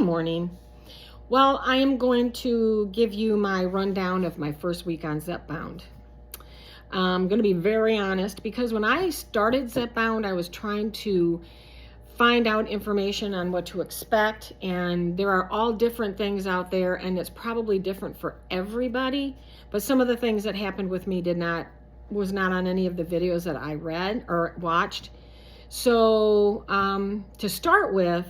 morning. Well, I am going to give you my rundown of my first week on Zepbound. I'm going to be very honest because when I started Zepbound, I was trying to find out information on what to expect, and there are all different things out there, and it's probably different for everybody. But some of the things that happened with me was not on any of the videos that I read or watched. So to start with,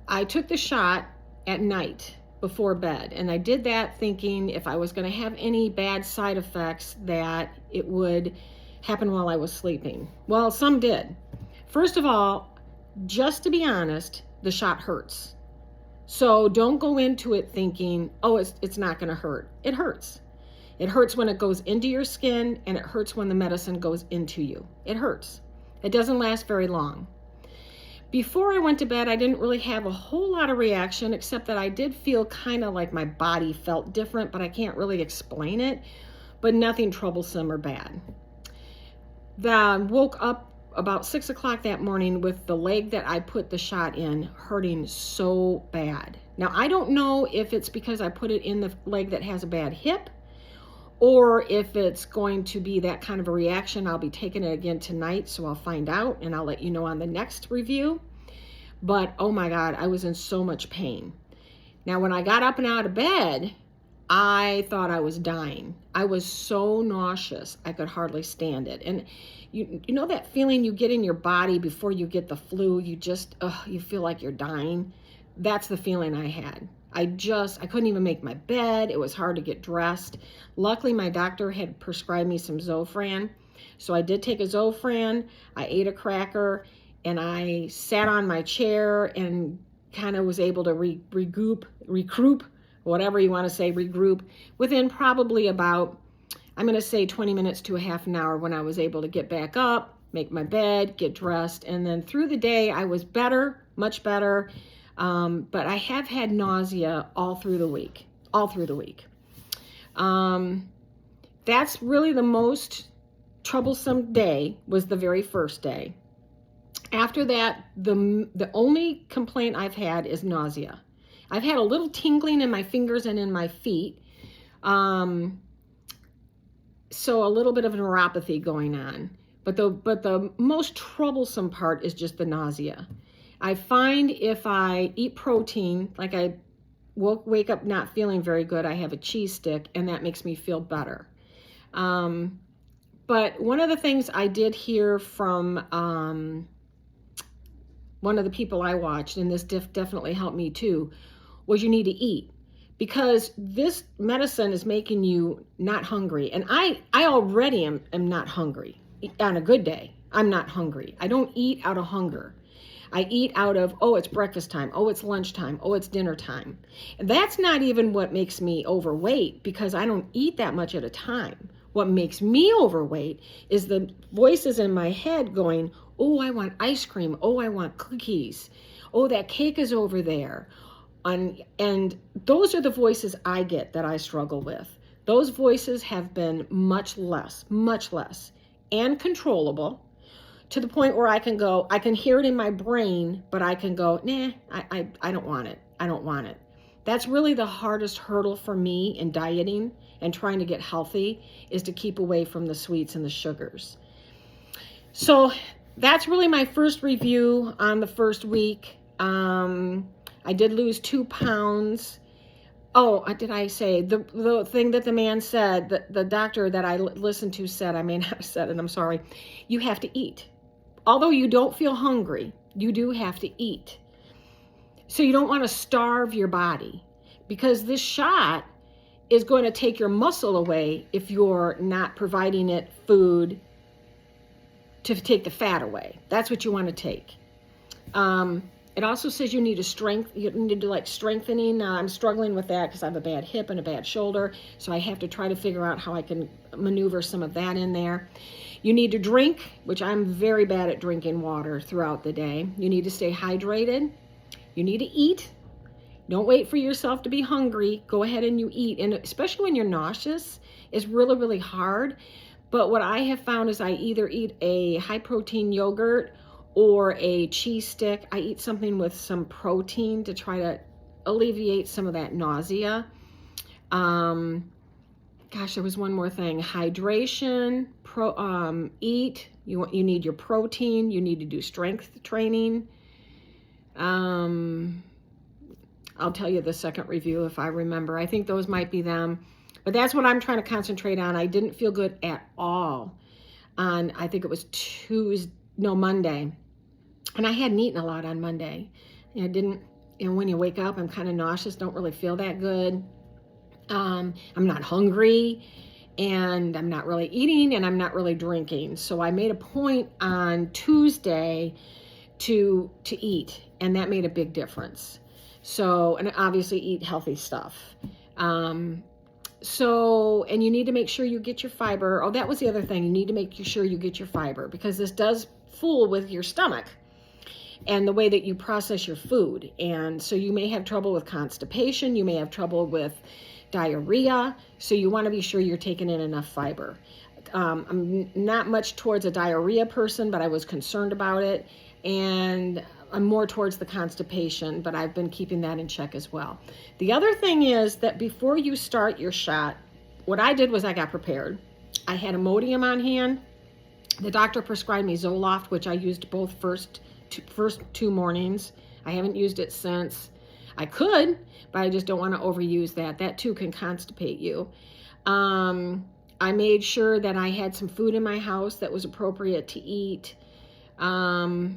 I took the shot at night before bed, and I did that thinking if I was going to have any bad side effects that it would happen while I was sleeping. Well, some did. First of all, just to be honest, the shot hurts. So don't go into it thinking, oh, it's not going to hurt. It hurts. It hurts when it goes into your skin, and it hurts when the medicine goes into you. It hurts. It doesn't last very long. Before I went to bed, I didn't really have a whole lot of reaction, except that I did feel kind of like my body felt different, but I can't really explain it, but nothing troublesome or bad. I woke up about 6 o'clock that morning with the leg that I put the shot in hurting so bad. Now, I don't know if it's because I put it in the leg that has a bad hip, or if it's going to be that kind of a reaction. I'll be taking it again tonight, so I'll find out, and I'll let you know on the next review. But oh my God, I was in so much pain. Now, when I got up and out of bed, I thought I was dying. I was so nauseous, I could hardly stand it. And you know that feeling you get in your body before you get the flu? You feel like you're dying. That's the feeling I had. I couldn't even make my bed. It was hard to get dressed. Luckily, my doctor had prescribed me some Zofran. So I did take a Zofran. I ate a cracker, and I sat on my chair and kind of was able to regroup, whatever you want to say, regroup, within probably about, I'm going to say 20 minutes to a half an hour, when I was able to get back up, make my bed, get dressed. And then through the day, I was better, much better. But I have had nausea all through the week. That's really the most troublesome day, was the very first day. After that, the only complaint I've had is nausea. I've had a little tingling in my fingers and in my feet. So a little bit of neuropathy going on. But the most troublesome part is just the nausea. I find if I eat protein, like I wake up not feeling very good, I have a cheese stick, and that makes me feel better. But one of the things I did hear from one of the people I watched, and this definitely helped me too, was you need to eat. Because this medicine is making you not hungry. And I already am not hungry. On a good day, I'm not hungry. I don't eat out of hunger. I eat out of, oh, it's breakfast time. Oh, it's lunchtime. Oh, it's dinner time. And that's not even what makes me overweight, because I don't eat that much at a time. What makes me overweight is the voices in my head going, oh, I want ice cream. Oh, I want cookies. Oh, that cake is over there. And those are the voices I get that I struggle with. Those voices have been much less, and controllable, to the point where I can hear it in my brain, but I can go, nah, I don't want it. I don't want it. That's really the hardest hurdle for me in dieting and trying to get healthy, is to keep away from the sweets and the sugars. So that's really my first review on the first week. I did lose 2 pounds. Oh, did I say the thing that the man said, the doctor that I listened to said, I may not have said it, I'm sorry, you have to eat. Although you don't feel hungry, you do have to eat. So you don't want to starve your body, because this shot is going to take your muscle away if you're not providing it food to take the fat away. That's what you want to take. It also says you need strengthening. I'm struggling with that because I have a bad hip and a bad shoulder. So I have to try to figure out how I can maneuver some of that in there. You need to drink, which I'm very bad at drinking water throughout the day. You need to stay hydrated. You need to eat. Don't wait for yourself to be hungry. Go ahead and you eat. And especially when you're nauseous, it's really, really hard. But what I have found is I either eat a high protein yogurt or a cheese stick. I eat something with some protein to try to alleviate some of that nausea. Gosh, there was one more thing. Hydration, eat. You need your protein. You need to do strength training. I'll tell you the second review if I remember. I think those might be them. But that's what I'm trying to concentrate on. I didn't feel good at all on, I think it was Monday. And I hadn't eaten a lot on Monday. When you wake up, I'm kind of nauseous, don't really feel that good. I'm not hungry, and I'm not really eating, and I'm not really drinking. So I made a point on Tuesday to eat, and that made a big difference. So, and obviously eat healthy stuff. And you need to make sure you get your fiber. Oh, that was the other thing. You need to make sure you get your fiber, because this does fool with your stomach and the way that you process your food. And so you may have trouble with constipation. You may have trouble with diarrhea. So you want to be sure you're taking in enough fiber. I'm not much towards a diarrhea person, but I was concerned about it. And I'm more towards the constipation, but I've been keeping that in check as well. The other thing is that before you start your shot, what I did was I got prepared. I had Imodium on hand. The doctor prescribed me Zoloft, which I used both first two mornings. I haven't used it since. I could, but I just don't want to overuse that. That too can constipate you. I made sure that I had some food in my house that was appropriate to eat. I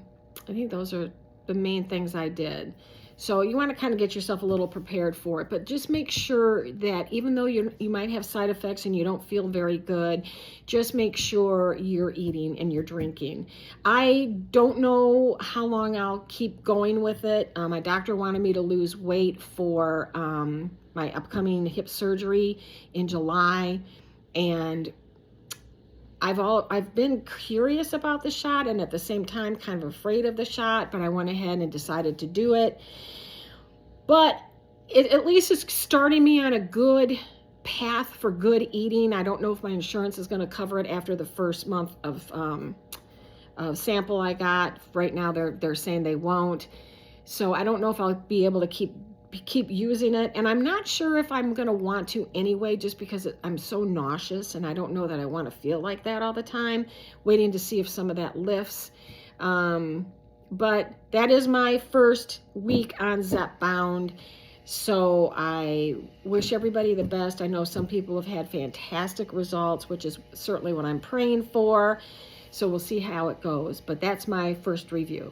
think those are the main things I did. So you want to kind of get yourself a little prepared for it, but just make sure that even though you might have side effects and you don't feel very good, just make sure you're eating and you're drinking. I don't know how long I'll keep going with it. My doctor wanted me to lose weight for my upcoming hip surgery in July, and I've been curious about the shot and at the same time kind of afraid of the shot, but I went ahead and decided to do it. But it at least is starting me on a good path for good eating. I don't know if my insurance is going to cover it after the first month of sample I got. Right now they're saying they won't. So I don't know if I'll be able to keep using it, and I'm not sure if I'm going to want to anyway, just because I'm so nauseous and I don't know that I want to feel like that all the time, waiting to see if some of that lifts. But that is my first week on Zepbound, so I wish everybody the best. I know some people have had fantastic results, which is certainly what I'm praying for, so we'll see how it goes, but that's my first review.